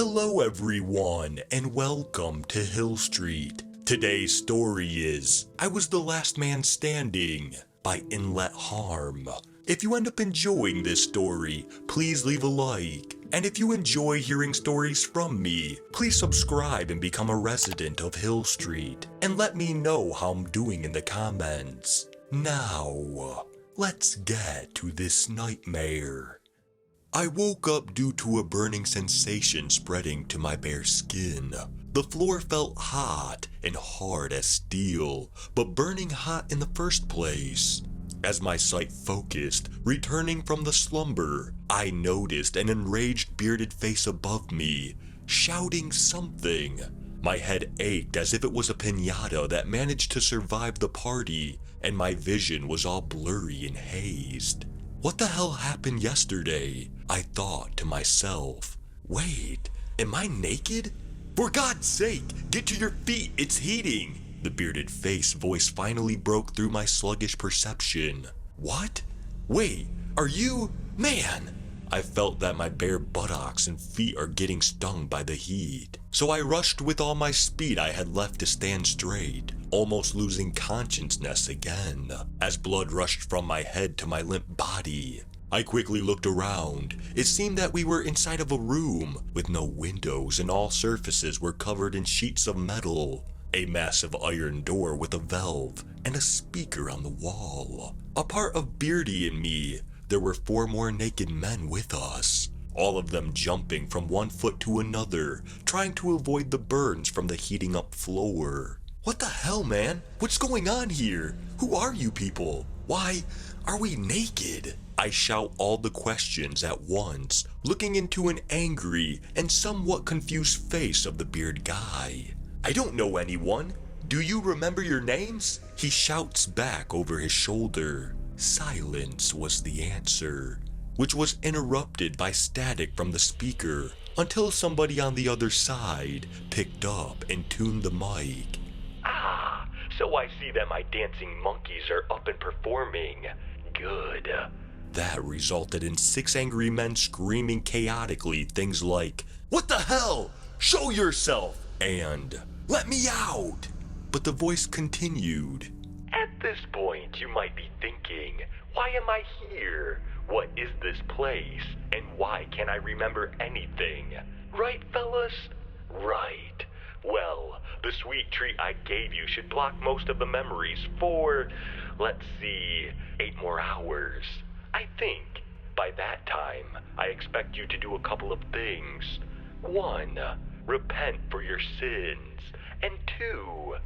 Hello everyone, and welcome to Hill Street. Today's story is I Was the Last Man Standing by inletharn. If you end up enjoying this story, please leave a like. And if you enjoy hearing stories from me, please subscribe and become a resident of Hill Street. And let me know how I'm doing in the comments. Now, let's get to this nightmare. I woke up due to a burning sensation spreading to my bare skin. The floor felt hot and hard as steel, but burning hot in the first place. As my sight focused, returning from the slumber, I noticed an enraged bearded face above me, shouting something. My head ached as if it was a piñata that managed to survive the party, and my vision was all blurry and hazed. What the hell happened yesterday? I thought to myself. Wait, am I naked? For God's sake, get to your feet, it's heating! The bearded face voice finally broke through my sluggish perception. What? Wait, are you? Man! I felt that my bare buttocks and feet are getting stung by the heat. So I rushed with all my speed I had left to stand straight, almost losing consciousness again, as blood rushed from my head to my limp body. I quickly looked around. It seemed that we were inside of a room with no windows and all surfaces were covered in sheets of metal. A massive iron door with a valve and a speaker on the wall. A part of Beardy and me, there were 4 more naked men with us, all of them jumping from one foot to another, trying to avoid the burns from the heating up floor. What the hell, man? What's going on here? Who are you people? Why are we naked? I shout all the questions at once, looking into an angry and somewhat confused face of the beard guy. I don't know anyone. Do you remember your names? He shouts back over his shoulder. Silence was the answer, which was interrupted by static from the speaker until somebody on the other side picked up and tuned the mic. Ah, so I see that my dancing monkeys are up and performing. Good. That resulted in 6 angry men screaming chaotically things like, "What the hell? Show yourself!" and "Let me out!" But the voice continued. At this point, you might be thinking, why am I here? What is this place? And why can't I remember anything? Right, fellas? Right. Well, the sweet treat I gave you should block most of the memories for, let's see, 8 more hours. I think by that time, I expect you to do a couple of things. 1, repent for your sins. And 2,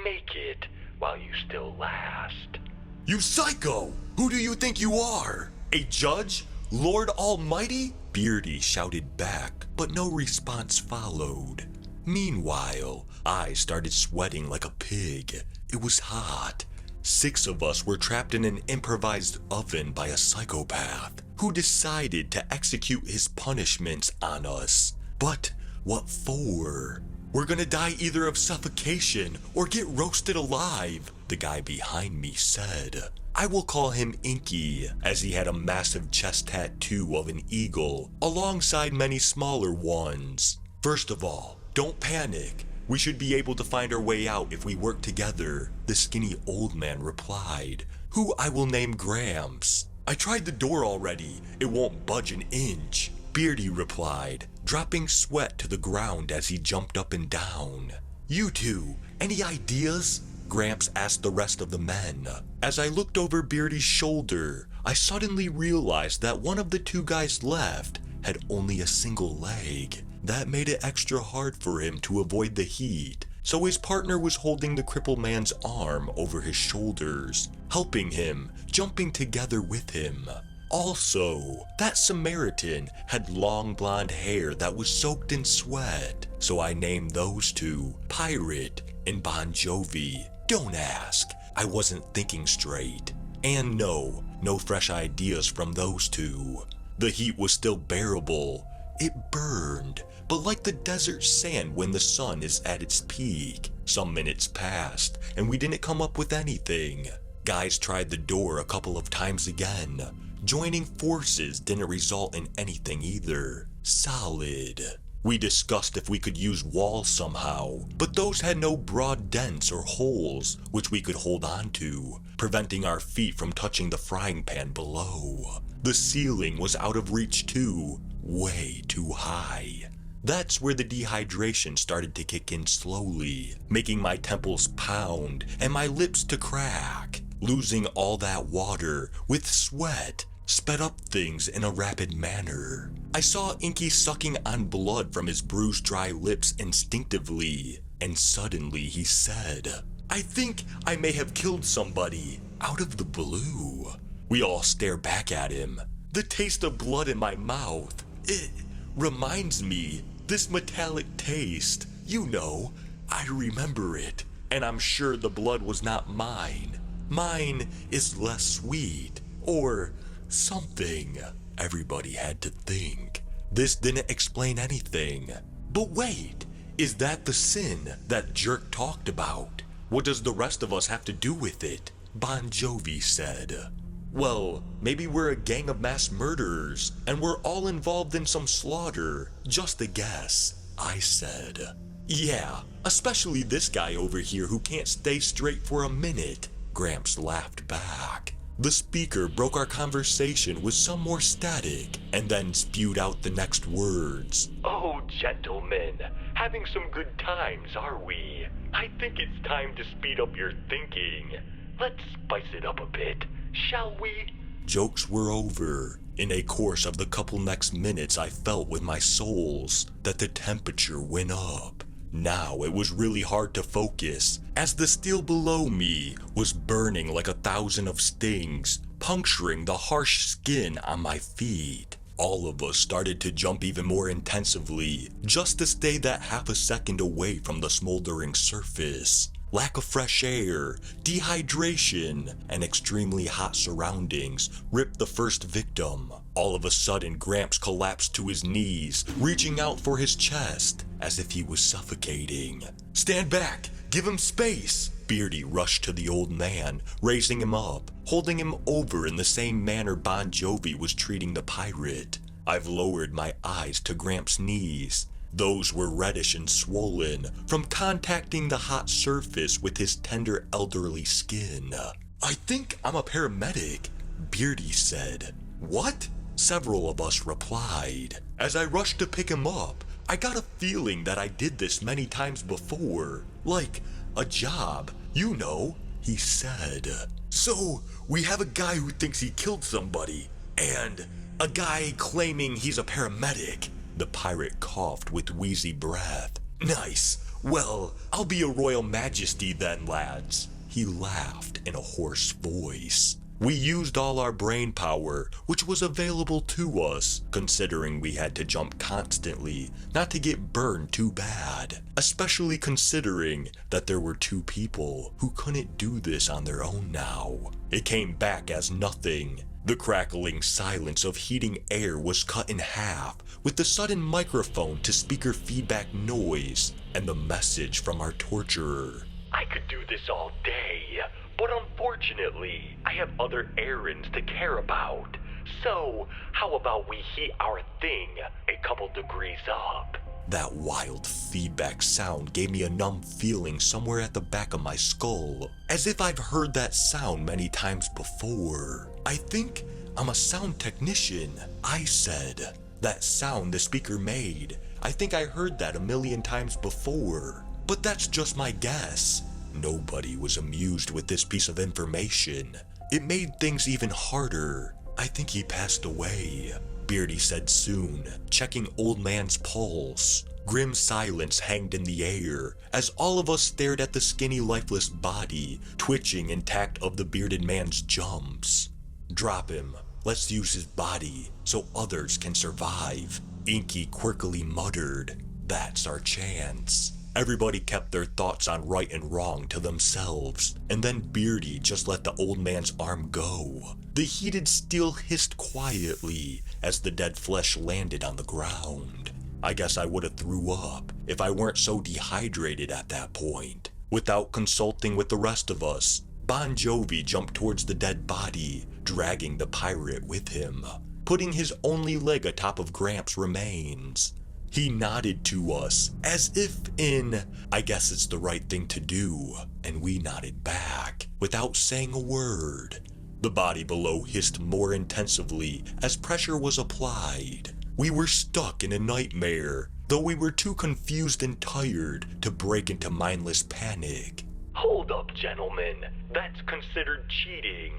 make it while you still last. You psycho! Who do you think you are? A judge? Lord Almighty? Beardy shouted back, but no response followed. Meanwhile, I started sweating like a pig. It was hot. 6 of us were trapped in an improvised oven by a psychopath who decided to execute his punishments on us. But what for? We're gonna die either of suffocation or get roasted alive, the guy behind me said. I will call him Inky, as he had a massive chest tattoo of an eagle, alongside many smaller ones. First of all, don't panic. We should be able to find our way out if we work together, the skinny old man replied, who I will name Gramps. I tried the door already, it won't budge an inch, Beardy replied, dropping sweat to the ground as he jumped up and down. You two, any ideas? Gramps asked the rest of the men. As I looked over Beardy's shoulder, I suddenly realized that one of the 2 guys left had only a single leg. That made it extra hard for him to avoid the heat, so his partner was holding the crippled man's arm over his shoulders, helping him, jumping together with him. Also, that Samaritan had long blonde hair that was soaked in sweat, so I named those 2 Pirate and Bon Jovi. Don't ask, I wasn't thinking straight. And no fresh ideas from those 2. The heat was still bearable. It burned, but like the desert sand when the sun is at its peak. Some minutes passed, and we didn't come up with anything. Guys tried the door a couple of times again. Joining forces didn't result in anything either. Solid. We discussed if we could use walls somehow, but those had no broad dents or holes which we could hold on to, preventing our feet from touching the frying pan below. The ceiling was out of reach too, way too high. That's where the dehydration started to kick in slowly, making my temples pound and my lips to crack. Losing all that water with sweat sped up things in a rapid manner. I saw Inky sucking on blood from his bruised dry lips instinctively, and suddenly he said, "I think I may have killed somebody," out of the blue. We all stare back at him. The taste of blood in my mouth. It reminds me, this metallic taste. You know, I remember it, and I'm sure the blood was not mine. Mine is less sweet, or something. Everybody had to think. This didn't explain anything. But wait, is that the sin that Jerk talked about? What does the rest of us have to do with it? Bon Jovi said. Well, maybe we're a gang of mass murderers, and we're all involved in some slaughter. Just a guess, I said. Yeah, especially this guy over here who can't stay straight for a minute. Gramps laughed back. The speaker broke our conversation with some more static, and then spewed out the next words. "Oh, gentlemen, having some good times, are we? I think it's time to speed up your thinking. Let's spice it up a bit, shall we?" Jokes were over. In a course of the couple next minutes, I felt with my soles that the temperature went up. Now it was really hard to focus, as the steel below me was burning like 1,000 of stings, puncturing the harsh skin on my feet. All of us started to jump even more intensively, just to stay that half a second away from the smoldering surface. Lack of fresh air, dehydration, and extremely hot surroundings ripped the first victim. All of a sudden, Gramps collapsed to his knees, reaching out for his chest, as if he was suffocating. "Stand back! Give him space!" Beardy rushed to the old man, raising him up, holding him over in the same manner Bon Jovi was treating the pirate. I've lowered my eyes to Gramps' knees. Those were reddish and swollen from contacting the hot surface with his tender elderly skin. "I think I'm a paramedic," Beardy said. "What?" Several of us replied. As I rushed to pick him up, I got a feeling that I did this many times before. Like a job, you know, he said. "So, we have a guy who thinks he killed somebody, and a guy claiming he's a paramedic." The pirate coughed with wheezy breath. "Nice. Well, I'll be a royal majesty then, lads." He laughed in a hoarse voice. We used all our brain power, which was available to us, considering we had to jump constantly, not to get burned too bad. Especially considering that there were 2 people who couldn't do this on their own now. It came back as nothing. The crackling silence of heating air was cut in half, with the sudden microphone to speaker feedback noise, and the message from our torturer. "I could do this all day, but unfortunately, I have other errands to care about. So, how about we heat our thing a couple degrees up?" That wild feedback sound gave me a numb feeling somewhere at the back of my skull, as if I've heard that sound many times before. "I think I'm a sound technician," I said. "That sound the speaker made, I think I heard that a million times before. But that's just my guess." Nobody was amused with this piece of information. It made things even harder. "I think he passed away," Beardy said soon, checking old man's pulse. Grim silence hanged in the air as all of us stared at the skinny, lifeless body, twitching intact of the bearded man's jumps. "Drop him. Let's use his body so others can survive," Inky quirkily muttered. "That's our chance." Everybody kept their thoughts on right and wrong to themselves, and then Beardy just let the old man's arm go. The heated steel hissed quietly as the dead flesh landed on the ground. I guess I would have threw up if I weren't so dehydrated at that point. Without consulting with the rest of us, Bon Jovi jumped towards the dead body, dragging the pirate with him, putting his only leg atop of Gramps' remains. He nodded to us, as if in, I guess it's the right thing to do, and we nodded back, without saying a word. The body below hissed more intensively as pressure was applied. We were stuck in a nightmare, though we were too confused and tired to break into mindless panic. Hold up, gentlemen. That's considered cheating.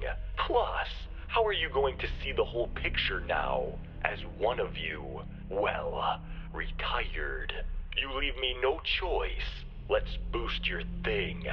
Plus, how are you going to see the whole picture now, as one of you, well, retired? You leave me no choice. Let's boost your thing.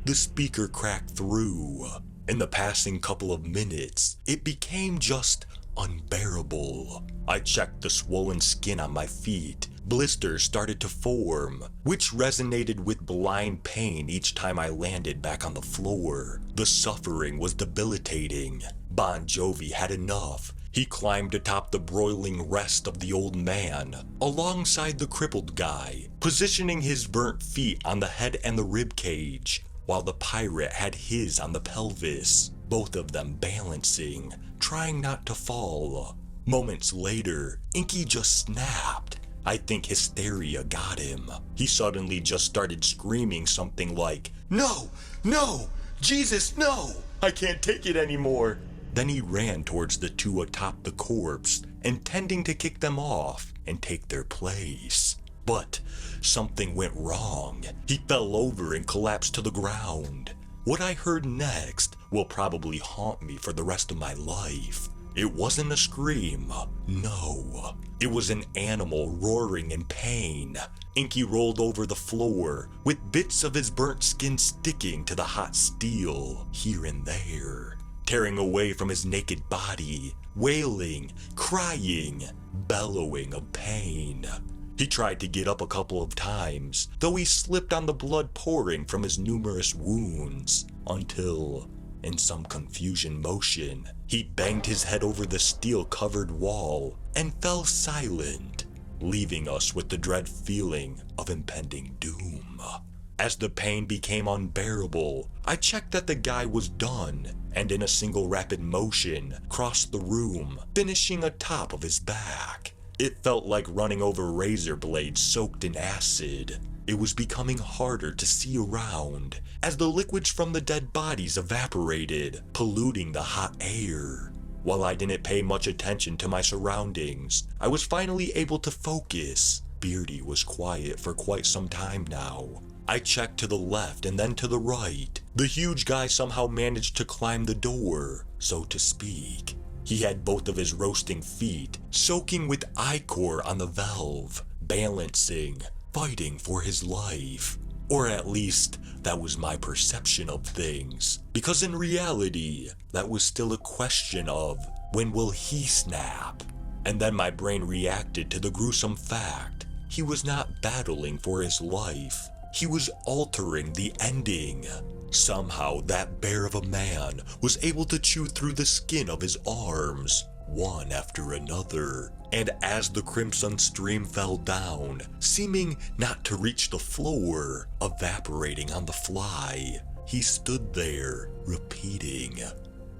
The speaker cracked through. In the passing couple of minutes, it became just unbearable. I checked the swollen skin on my feet. Blisters started to form, which resonated with blind pain each time I landed back on the floor. The suffering was debilitating. Bon Jovi had enough. He climbed atop the broiling rest of the old man, alongside the crippled guy, positioning his burnt feet on the head and the rib cage, while the pirate had his on the pelvis, both of them balancing, trying not to fall. Moments later, Inky just snapped. I think hysteria got him. He suddenly just started screaming something like, "No! No! Jesus, no! I can't take it anymore!" Then he ran towards the two atop the corpse, intending to kick them off and take their place. But something went wrong. He fell over and collapsed to the ground. What I heard next will probably haunt me for the rest of my life. It wasn't a scream, no. It was an animal roaring in pain. Inky rolled over the floor, with bits of his burnt skin sticking to the hot steel here and there, tearing away from his naked body, wailing, crying, bellowing of pain. He tried to get up a couple of times, though he slipped on the blood pouring from his numerous wounds, until, in some confusion motion, he banged his head over the steel-covered wall and fell silent, leaving us with the dread feeling of impending doom. As the pain became unbearable, I checked that the guy was done, and in a single rapid motion, crossed the room, finishing atop of his back. It felt like running over razor blades soaked in acid. It was becoming harder to see around, as the liquids from the dead bodies evaporated, polluting the hot air. While I didn't pay much attention to my surroundings, I was finally able to focus. Beardy was quiet for quite some time now. I checked to the left and then to the right. The huge guy somehow managed to climb the door, so to speak. He had both of his roasting feet soaking with ichor on the valve, balancing, fighting for his life. Or at least, that was my perception of things. Because in reality, that was still a question of, when will he snap? And then my brain reacted to the gruesome fact. He was not battling for his life. He was altering the ending. Somehow that bear of a man was able to chew through the skin of his arms, one after another, and as the crimson stream fell down, seeming not to reach the floor, evaporating on the fly, he stood there, repeating,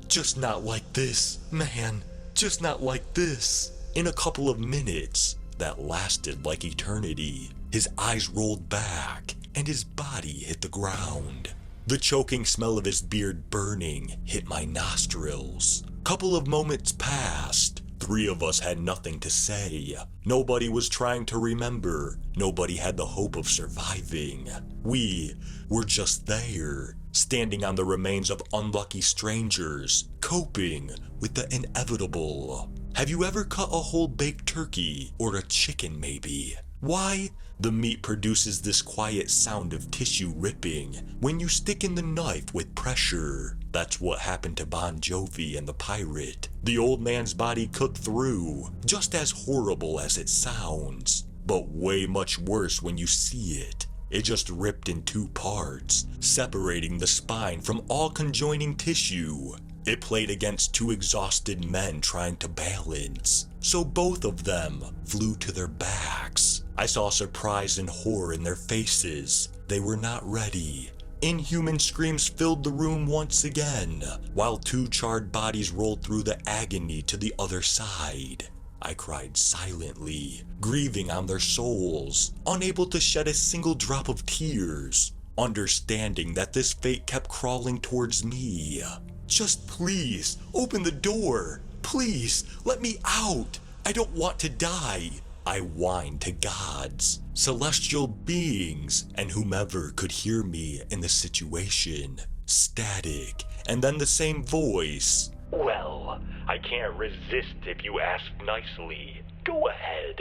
"Just not like this, man, just not like this." In a couple of minutes, that lasted like eternity, his eyes rolled back, and his body hit the ground. The choking smell of his beard burning hit my nostrils. Couple of moments passed. Three of us had nothing to say. Nobody was trying to remember. Nobody had the hope of surviving. We were just there, standing on the remains of unlucky strangers, coping with the inevitable. Have you ever cut a whole baked turkey, or a chicken maybe? Why? The meat produces this quiet sound of tissue ripping when you stick in the knife with pressure. That's what happened to Bon Jovi and the pirate. The old man's body cooked through, just as horrible as it sounds, but way much worse when you see it. It just ripped in two parts, separating the spine from all conjoining tissue. It played against two exhausted men trying to balance, so both of them flew to their backs. I saw surprise and horror in their faces. They were not ready. Inhuman screams filled the room once again, while two charred bodies rolled through the agony to the other side. I cried silently, grieving on their souls, unable to shed a single drop of tears, understanding that this fate kept crawling towards me. Just please, open the door. Please, let me out. I don't want to die. I whined to gods, celestial beings, and whomever could hear me in the situation. Static, and then the same voice. Well, I can't resist if you ask nicely. Go ahead.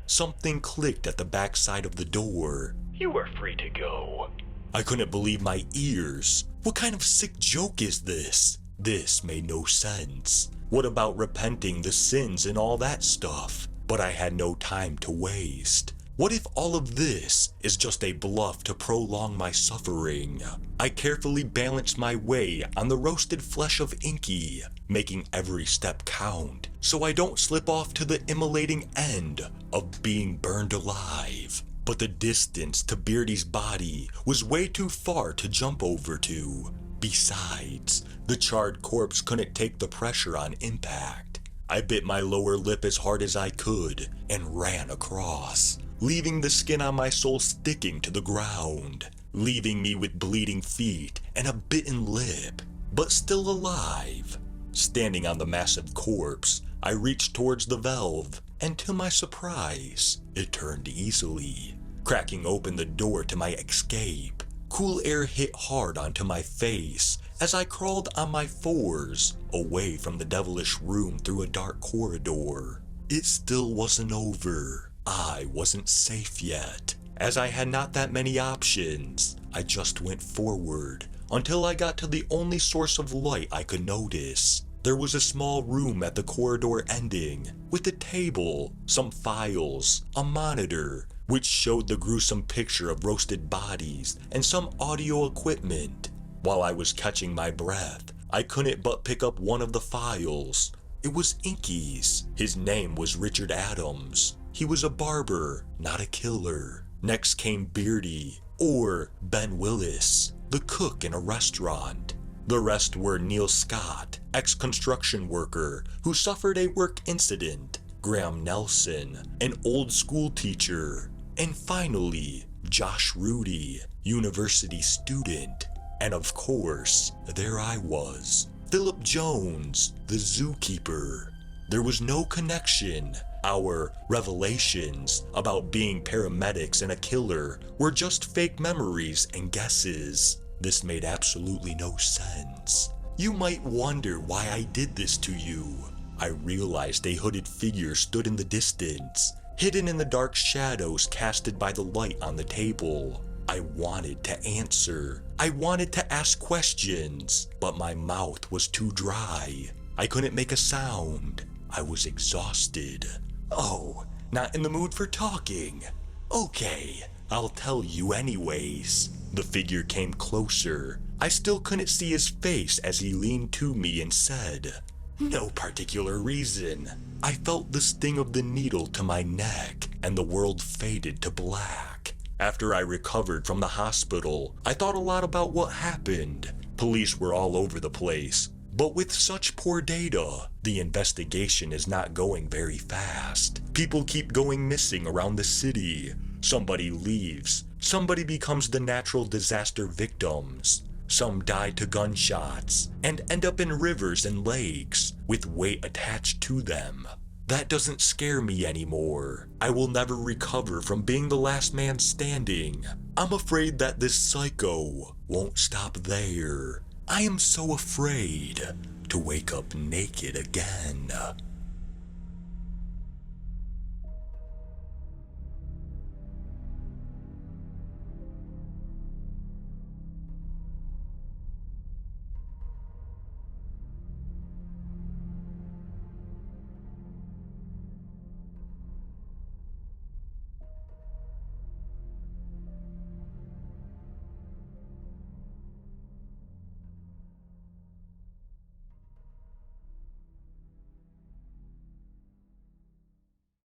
Something clicked at the backside of the door. You are free to go. I couldn't believe my ears. What kind of sick joke is this? This made no sense. What about repenting the sins and all that stuff? But I had no time to waste. What if all of this is just a bluff to prolong my suffering? I carefully balanced my way on the roasted flesh of Inky, making every step count, so I don't slip off to the immolating end of being burned alive. But the distance to Beardy's body was way too far to jump over to. Besides, the charred corpse couldn't take the pressure on impact. I bit my lower lip as hard as I could and ran across, leaving the skin on my soul sticking to the ground, leaving me with bleeding feet and a bitten lip, but still alive. Standing on the massive corpse, I reached towards the valve, and to my surprise, it turned easily, cracking open the door to my escape. Cool air hit hard onto my face as I crawled on my fours away from the devilish room through a dark corridor. It still wasn't over. I wasn't safe yet, as I had not that many options. I just went forward until I got to the only source of light I could notice. There was a small room at the corridor ending, with a table, some files, a monitor, which showed the gruesome picture of roasted bodies, and some audio equipment. While I was catching my breath, I couldn't but pick up one of the files. It was Inky's. His name was Richard Adams. He was a barber, not a killer. Next came Beardy, or Ben Willis, the cook in a restaurant. The rest were Neil Scott, ex-construction worker who suffered a work incident, Graham Nelson, an old school teacher, and finally, Josh Rudy, university student. And of course, there I was, Philip Jones, the zookeeper. There was no connection. Our revelations about being paramedics and a killer were just fake memories and guesses. This made absolutely no sense. You might wonder why I did this to you. I realized a hooded figure stood in the distance, hidden in the dark shadows casted by the light on the table. I wanted to answer. I wanted to ask questions, but my mouth was too dry. I couldn't make a sound. I was exhausted. Oh, not in the mood for talking. Okay, I'll tell you anyways. The figure came closer. I still couldn't see his face as he leaned to me and said, "No particular reason." I felt the sting of the needle to my neck, and the world faded to black. After I recovered from the hospital, I thought a lot about what happened. Police were all over the place, but with such poor data, the investigation is not going very fast. People keep going missing around the city. Somebody leaves. Somebody becomes the natural disaster victims. Some die to gunshots and end up in rivers and lakes with weight attached to them. That doesn't scare me anymore. I will never recover from being the last man standing. I'm afraid that this psycho won't stop there. I am so afraid to wake up naked again.